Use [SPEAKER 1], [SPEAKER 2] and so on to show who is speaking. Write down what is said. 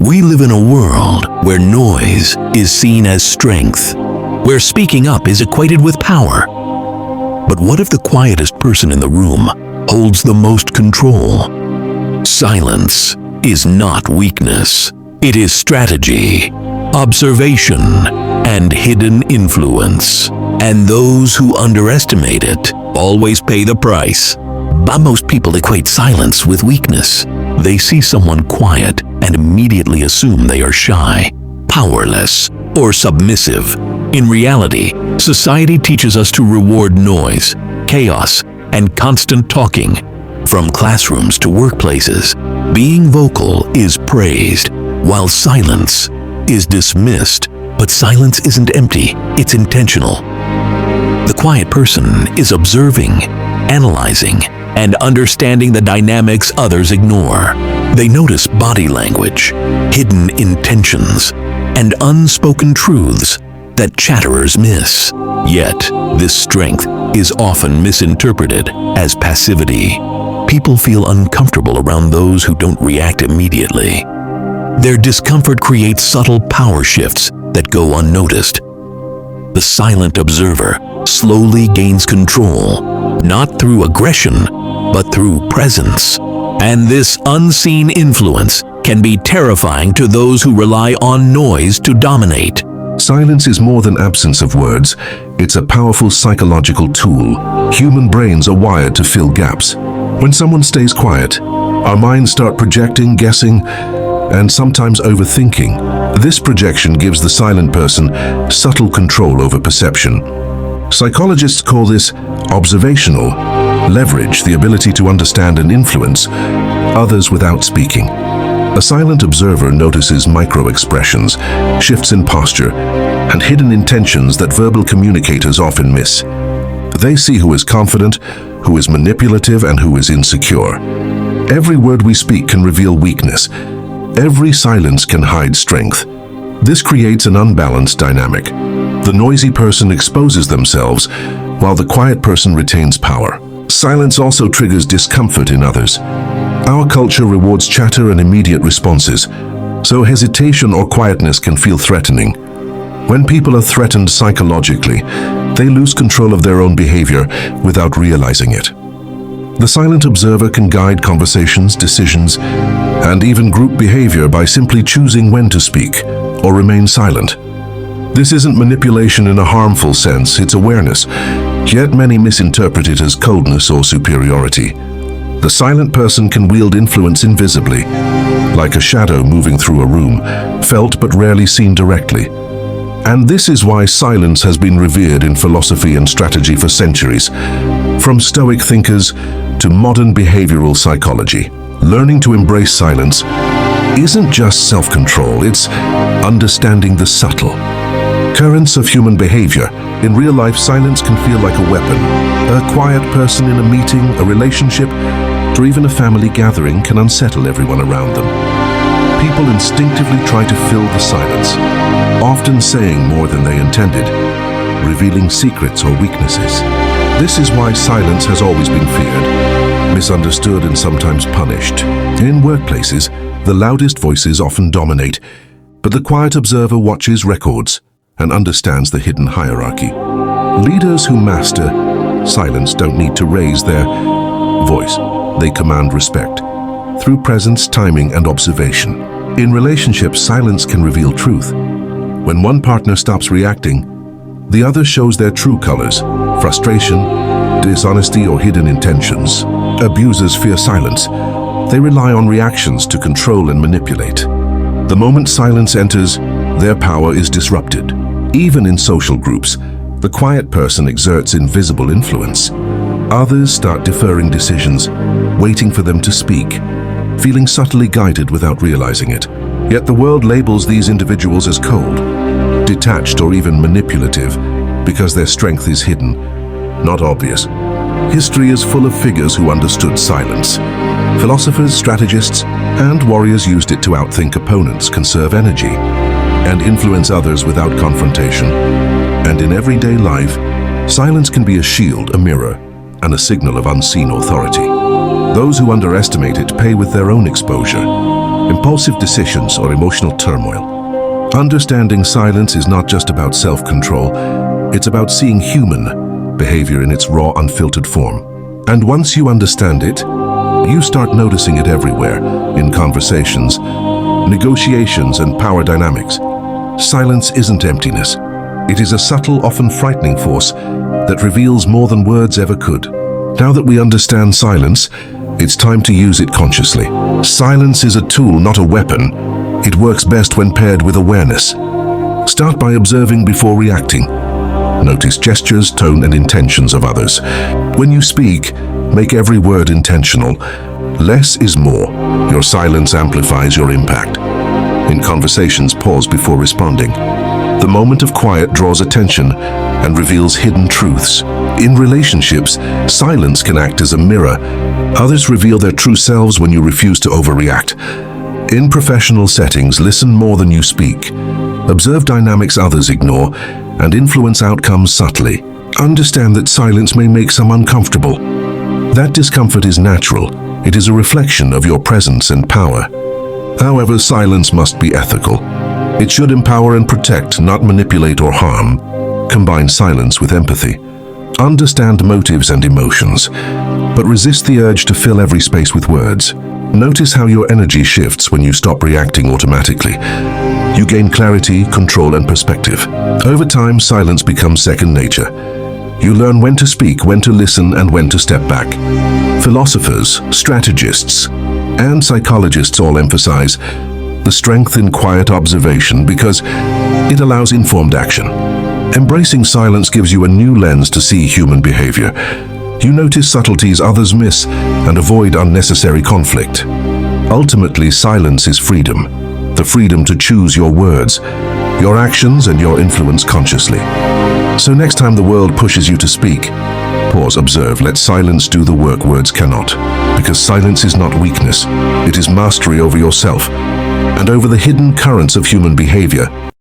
[SPEAKER 1] We live in a world where noise is seen as strength, where speaking up is equated with power. But what if the quietest person in the room holds the most control? Silence is not weakness. It is strategy, observation, and hidden influence. And those who underestimate it always pay the price. But most people equate silence with weakness. They see someone quiet and immediately assume they are shy, powerless, or submissive. In reality, society teaches us to reward noise, chaos, and constant talking. From classrooms to workplaces, being vocal is praised, while silence is dismissed. But silence isn't empty, it's intentional. The quiet person is observing, analyzing, and understanding the dynamics others ignore. They notice body language, hidden intentions, and unspoken truths that chatterers miss. Yet, this strength is often misinterpreted as passivity. People feel uncomfortable around those who don't react immediately. Their discomfort creates subtle power shifts that go unnoticed. The silent observer slowly gains control, not through aggression, but through presence. And this unseen influence can be terrifying to those who rely on noise to dominate.
[SPEAKER 2] Silence is more than absence of words. It's a powerful psychological tool. Human brains are wired to fill gaps. When someone stays quiet, our minds start projecting, guessing, and sometimes overthinking. This projection gives the silent person subtle control over perception. Psychologists call this observational leverage, the ability to understand and influence others without speaking. A silent observer notices micro-expressions, shifts in posture, and hidden intentions that verbal communicators often miss. They see who is confident, who is manipulative, and who is insecure. Every word we speak can reveal weakness. Every silence can hide strength. This creates an unbalanced dynamic. The noisy person exposes themselves, while the quiet person retains power. Silence also triggers discomfort in others. Our culture rewards chatter and immediate responses, so hesitation or quietness can feel threatening. When people are threatened psychologically, they lose control of their own behavior without realizing it. The silent observer can guide conversations, decisions, and even group behavior by simply choosing when to speak or remain silent. This isn't manipulation in a harmful sense, it's awareness, yet many misinterpret it as coldness or superiority. The silent person can wield influence invisibly, like a shadow moving through a room, felt but rarely seen directly. And this is why silence has been revered in philosophy and strategy for centuries. From Stoic thinkers to modern behavioral psychology, learning to embrace silence isn't just self-control, it's understanding the subtle currents of human behavior. In real life, silence can feel like a weapon. A quiet person in a meeting, a relationship, or even a family gathering can unsettle everyone around them. People instinctively try to fill the silence, often saying more than they intended, revealing secrets or weaknesses. This is why silence has always been feared, misunderstood, and sometimes punished. In workplaces, the loudest voices often dominate, but the quiet observer watches records and understands the hidden hierarchy. Leaders who master silence don't need to raise their voice. They command respect through presence, timing, and observation. In relationships, silence can reveal truth. When one partner stops reacting, the other shows their true colors: frustration, dishonesty, or hidden intentions. Abusers fear silence. They rely on reactions to control and manipulate. The moment silence enters, their power is disrupted. Even in social groups, the quiet person exerts invisible influence. Others start deferring decisions, waiting for them to speak, feeling subtly guided without realizing it. Yet the world labels these individuals as cold, detached, or even manipulative because their strength is hidden, not obvious. History is full of figures who understood silence. Philosophers, strategists, and warriors used it to outthink opponents, conserve energy, and influence others without confrontation. And in everyday life, silence can be a shield, a mirror, and a signal of unseen authority. Those who underestimate it pay with their own exposure. impulsive decisions, or emotional turmoil. Understanding silence is not just about self-control, it's about seeing human behavior in its raw, unfiltered form. And once you understand it, you start noticing it everywhere, in conversations, negotiations, and power dynamics. Silence isn't emptiness. It is a subtle, often frightening force that reveals more than words ever could. Now that we understand silence, it's time to use it consciously. Silence is a tool, not a weapon. It works best when paired with awareness. Start by observing before reacting. Notice gestures, tone, and intentions of others. When you speak, make every word intentional. Less is more. Your silence amplifies your impact. In conversations, pause before responding. The moment of quiet draws attention and reveals hidden truths. In relationships, silence can act as a mirror. Others reveal their true selves when you refuse to overreact. In professional settings, listen more than you speak. Observe dynamics others ignore and influence outcomes subtly. Understand that silence may make some uncomfortable. That discomfort is natural. It is a reflection of your presence and power. However, silence must be ethical. It should empower and protect, not manipulate or harm. Combine silence with empathy. Understand motives and emotions, but resist the urge to fill every space with words. Notice how your energy shifts when you stop reacting automatically. You gain clarity, control, and perspective. Over time, silence becomes second nature. You learn when to speak, when to listen, and when to step back. Philosophers, strategists, and psychologists all emphasize the strength in quiet observation because it allows informed action. Embracing silence gives you a new lens to see human behavior. You notice subtleties others miss and avoid unnecessary conflict. Ultimately, silence is freedom. The freedom to choose your words, your actions, and your influence consciously. So next time the world pushes you to speak, pause, observe, let silence do the work words cannot. Because silence is not weakness, it is mastery over yourself and over the hidden currents of human behavior.